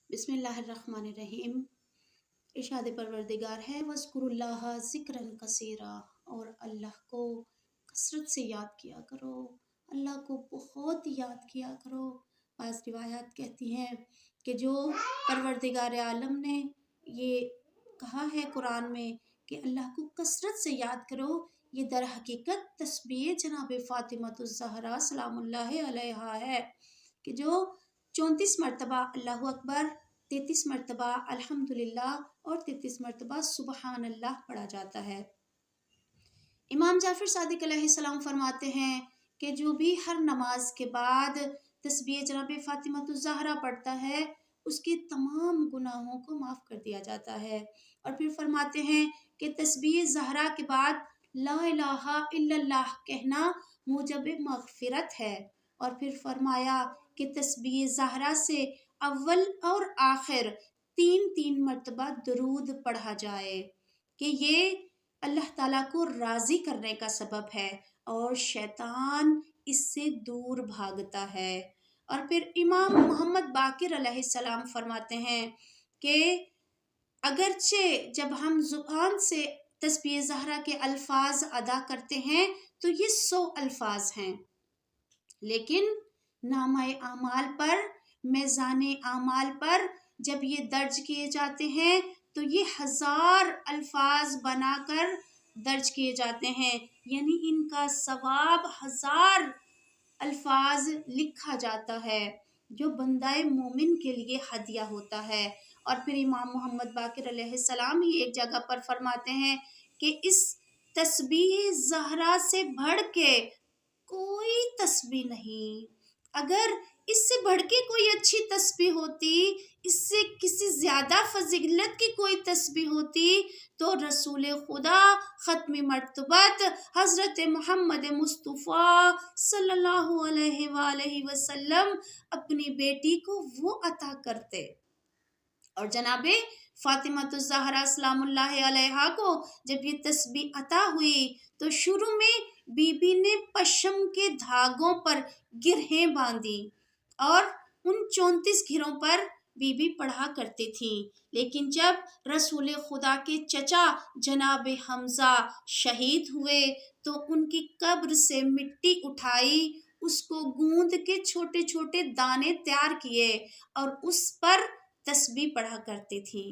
बिस्मिल्लाहिर्रहमानिर्रहीम। इरशाद परवरदिगार है वज़्कुरुल्लाह ज़िक्रन कसीरा, और अल्लाह को कसरत से याद किया करो, अल्लाह को बहुत याद किया करो। बाज़ रिवायात कहती हैं कि जो परवरदिगार आलम ने ये कहा है कुरान में कि अल्लाह को कसरत से याद करो, ये दर हकीकत तस्बीह जनाब फ़ातिमतुज़ ज़हरा सलामुल्लाहि अलैहा है कि जो 34 मरतबा अल्लाहु अकबर, 33 मरतबा अल्हम्दुलिल्लाह और 33 मरतबा सुबहान अल्लाह पढ़ा जाता है। इमाम जाफ़र सादिक अलैहिस्सलाम फरमाते हैं कि जो भी हर नमाज के बाद तस्बीह जनाब फ़ातिमतुज़ ज़हरा पढ़ता है, उसके तमाम गुनाहों को माफ़ कर दिया जाता है। और फिर फरमाते हैं कि तस्बीह ज़हरा के बाद ला इलाहा इल्लल्लाह कहना मूजब मग़फ़िरत है। और फिर फरमाया कि तस्बीह ज़हरा से अव्वल और आखिर 3-3 मरतबा दरूद पढ़ा जाए कि ये अल्लाह ताला को राज़ी करने का सबब है और शैतान इससे दूर भागता है। और फिर इमाम मोहम्मद बाकिर अलैहिस्सलाम फरमाते हैं कि अगरचे जब हम ज़ुबान से तस्बीह ज़हरा के अल्फाज अदा करते हैं तो ये 100 अल्फाज हैं, लेकिन नामाए आमाल पर, मेज़ाने आमाल पर जब ये दर्ज किए जाते हैं तो ये 1000 अल्फाज बनाकर दर्ज किए जाते हैं, यानी इनका सवाब 1000 अल्फाज लिखा जाता है, जो बंदाए मोमिन के लिए हदिया होता है। और फिर इमाम मोहम्मद बाकिर अलैहिस्सलाम ही एक जगह पर फरमाते हैं कि इस तस्बीह ज़हरा से बढ़ के कोई तस्बीह नहीं। अगर इससे बढ़ के कोई अच्छी तस्बीह होती, इससे किसी ज़्यादा फजीलत की कोई तस्बीह होती तो रसूल खुदा ख़त्म मर्तबत हज़रत मोहम्मद मुस्तफ़ा सल्लल्लाहु अलैहि वसल्लम अपनी बेटी को वो अता करते। और जनाबे फ़ातिमतुज़ ज़हरा सलामुल्लाहि अलैहा को जब ये तस्बीह अता हुई तो शुरू में बीबी ने पश्म के धागों पर गिरहें बांधी और उन 34 घिरों पर बीबी पढ़ा करती थी। लेकिन जब रसूल खुदा के चचा जनाब हमजा शहीद हुए तो उनकी कब्र से मिट्टी उठाई, उसको गूंद के छोटे छोटे दाने तैयार किए और उस पर तस्बीह पढ़ा करती थी।